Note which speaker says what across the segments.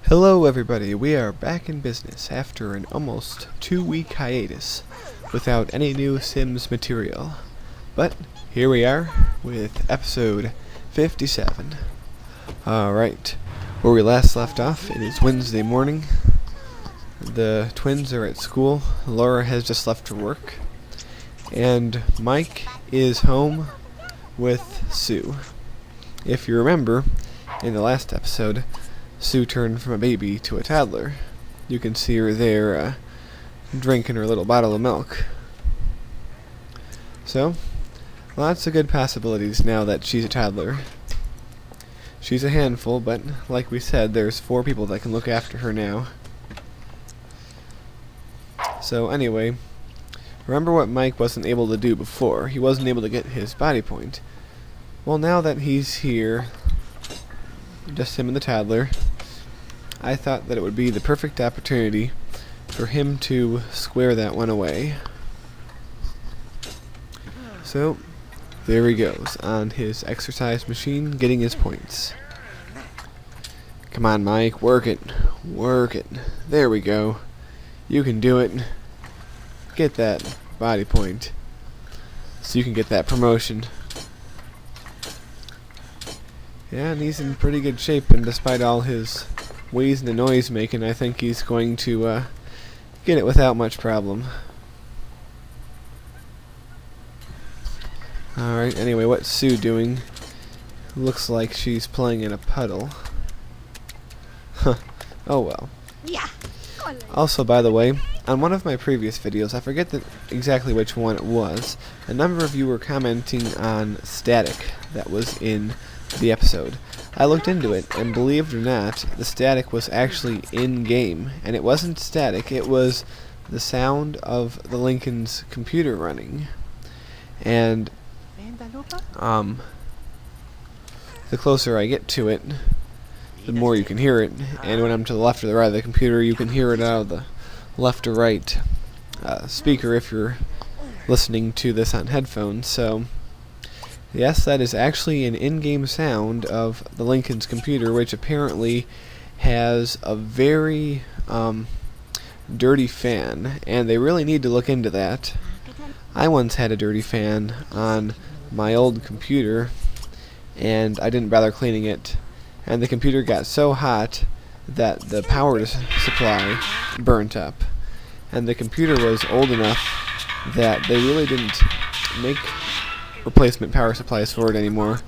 Speaker 1: Hello everybody, we are back in business after an almost 2-week hiatus without any new Sims material. But here we are with episode 57. Alright, where we last left off, it is Wednesday morning. The twins are at school, Laura has just left for work, and Mike is home with Sue. If you remember, in the last episode, Sue turned from a baby to a toddler. You can see her there drinking her little bottle of milk. So, lots of good possibilities now that she's a toddler. She's a handful, but like we said, there's 4 people that can look after her now. So anyway, remember what Mike wasn't able to do before. He wasn't able to get his body point. Well, now that he's here, just him and the toddler, I thought that it would be the perfect opportunity for him to square that one away. So, there he goes, on his exercise machine, getting his points. Come on, Mike, work it. Work it. There we go. You can do it. Get that body point, so you can get that promotion. Yeah, and he's in pretty good shape, and despite all his wheezing and noise making, I think he's going to get it without much problem. Alright, anyway, what's Sue doing? Looks like she's playing in a puddle. Huh. Oh well.
Speaker 2: Yeah.
Speaker 1: Also, by the way, on one of my previous videos, I forget exactly which one it was, a number of you were commenting on static that was in the episode. I looked into it, and believe it or not, the static was actually in-game, and it wasn't static, it was the sound of the Lincoln's computer running. And the closer I get to it, the more you can hear it, and when I'm to the left or the right of the computer, you can hear it out of the left or right speaker if you're listening to this on headphones. So yes, that is actually an in-game sound of the Lincoln's computer, which apparently has a very dirty fan, and they really need to look into that. I once had a dirty fan on my old computer, and I didn't bother cleaning it, and the computer got so hot that the power supply burnt up, and the computer was old enough that they really didn't make replacement power supplies for it anymore.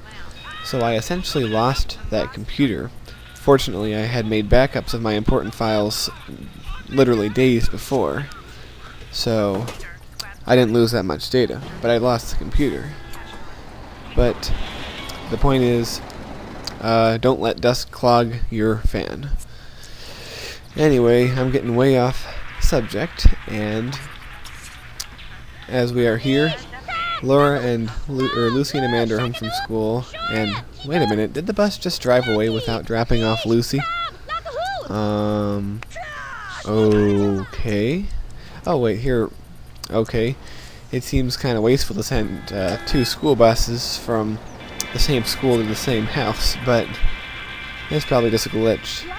Speaker 1: So I essentially lost that computer. Fortunately, I had made backups of my important files literally days before, so I didn't lose that much data, but I lost the computer. But the point is, don't let dust clog your fan. Anyway, I'm getting way off subject, and as we are here, Laura and Lucy and Amanda are home from school, and wait a minute, did the bus just drive away without dropping off Lucy? Okay. Oh wait, here, okay. It seems kind of wasteful to send 2 school buses from the same school to the same house, but it's probably just a glitch.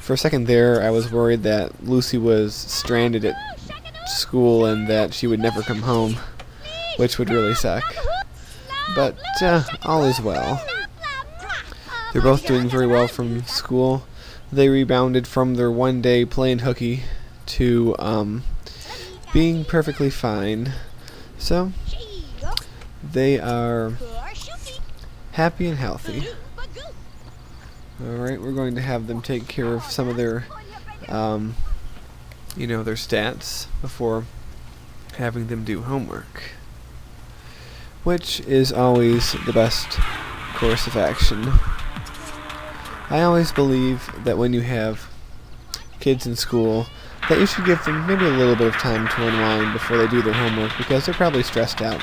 Speaker 1: For a second there, I was worried that Lucy was stranded at school and that she would never come home, which would really suck. But all is well. They're both doing very well from school. They rebounded from their one day playing hooky to being perfectly fine. So they are happy and healthy. Alright, we're going to have them take care of some of their their stats before having them do homework, which is always the best course of action. I always believe that when you have kids in school, that you should give them maybe a little bit of time to unwind before they do their homework, because they're probably stressed out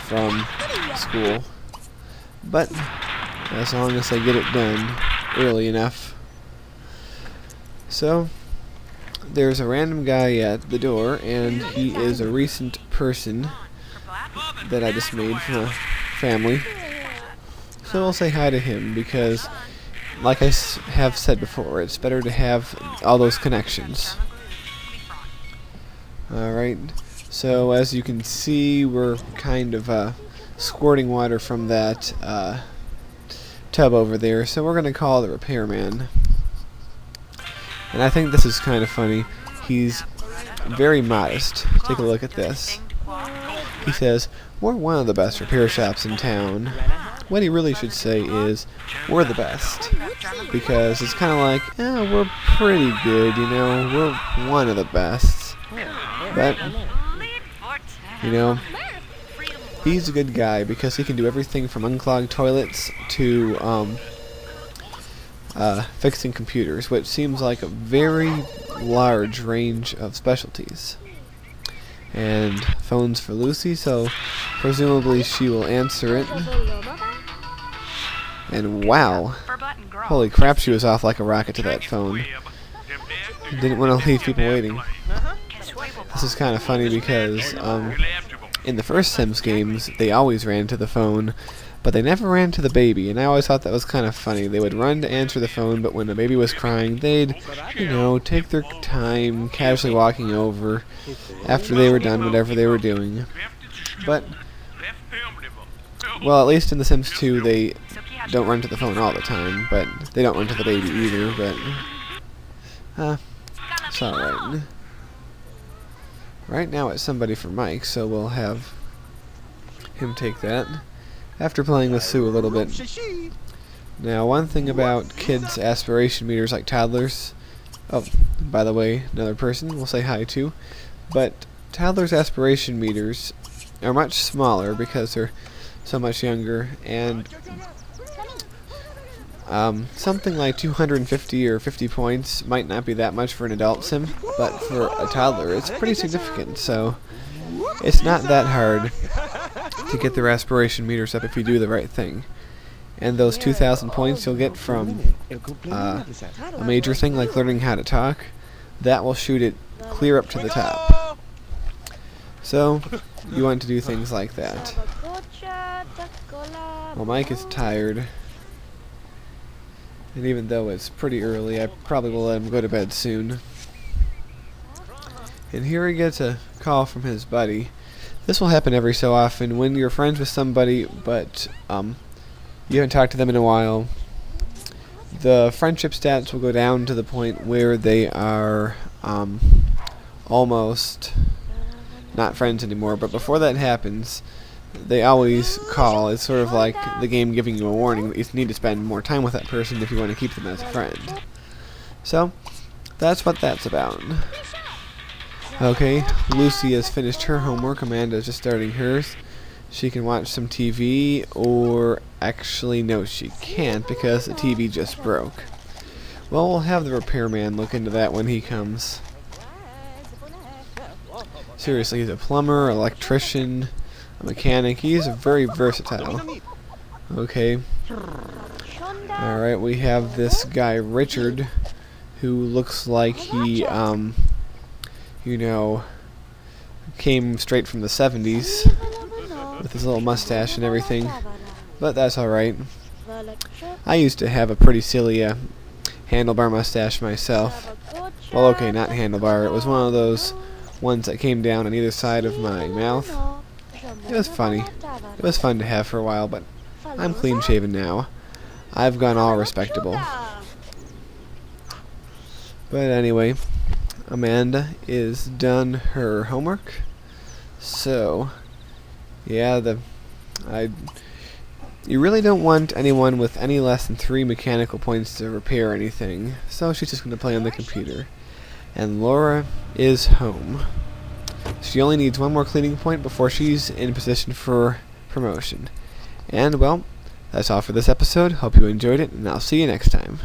Speaker 1: from school. But as long as they get it done early enough. So there's a random guy at the door, and he is a recent person that I just made from a family. So we'll say hi to him, because like I have said before, it's better to have all those connections. Alright, so as you can see, we're kind of squirting water from that tub over there, so we're going to call the repairman. And I think this is kind of funny. He's very modest. Take a look at this. He says, "We're one of the best repair shops in town." What he really should say is, "We're the best." Because it's kind of like, yeah, we're pretty good, you know, we're one of the best. But, you know, he's a good guy because he can do everything from unclogged toilets to fixing computers, which seems like a very large range of specialties. And phone's for Lucy, so presumably she will answer it. And wow, holy crap, she was off like a rocket to that phone. Didn't want to leave people waiting. This is kind of funny because in the first Sims games, they always ran to the phone, but they never ran to the baby, and I always thought that was kind of funny. They would run to answer the phone, but when the baby was crying, they'd, you know, take their time, casually walking over after they were done whatever they were doing. But, well, at least in The Sims 2, they don't run to the phone all the time, but they don't run to the baby either, but, it's alright. Right now it's somebody for Mike, so we'll have him take that after playing with Sue a little bit. Now, one thing about kids' aspiration meters like toddlers, oh, by the way, another person we'll say hi to, but toddlers' aspiration meters are much smaller because they're so much younger, and something like 250 or 50 points might not be that much for an adult sim, but for a toddler it's pretty significant, so it's not that hard to get their aspiration meters up if you do the right thing. And those 2,000 points you'll get from a major thing like learning how to talk, that will shoot it clear up to the top. So, you want to do things like that. Well, Mike is tired. And even though it's pretty early, I probably will let him go to bed soon. And here he gets a call from his buddy. This will happen every so often when you're friends with somebody, but you haven't talked to them in a while. The friendship stats will go down to the point where they are almost not friends anymore. But before that happens, they always call. It's sort of like the game giving you a warning that you need to spend more time with that person if you want to keep them as a friend. So, that's what that's about. Okay, Lucy has finished her homework. Amanda's just starting hers. She can watch some TV, or actually, no, she can't because the TV just broke. Well, we'll have the repairman look into that when he comes. Seriously, he's a plumber, electrician, a mechanic. He's very versatile. Okay. Alright, we have this guy, Richard, who looks like he, you know, came straight from the 70s with his little mustache and everything. But that's alright. I used to have a pretty silly handlebar mustache myself. Well, okay, not handlebar. It was one of those ones that came down on either side of my mouth. It was funny. It was fun to have for a while, but I'm clean shaven now. I've gone all respectable. But anyway, Amanda is done her homework. So, yeah, you really don't want anyone with any less than 3 mechanical points to repair anything. So she's just going to play on the computer. And Laura is home. She only needs 1 more cleaning point before she's in position for promotion. And, well, that's all for this episode. Hope you enjoyed it, and I'll see you next time.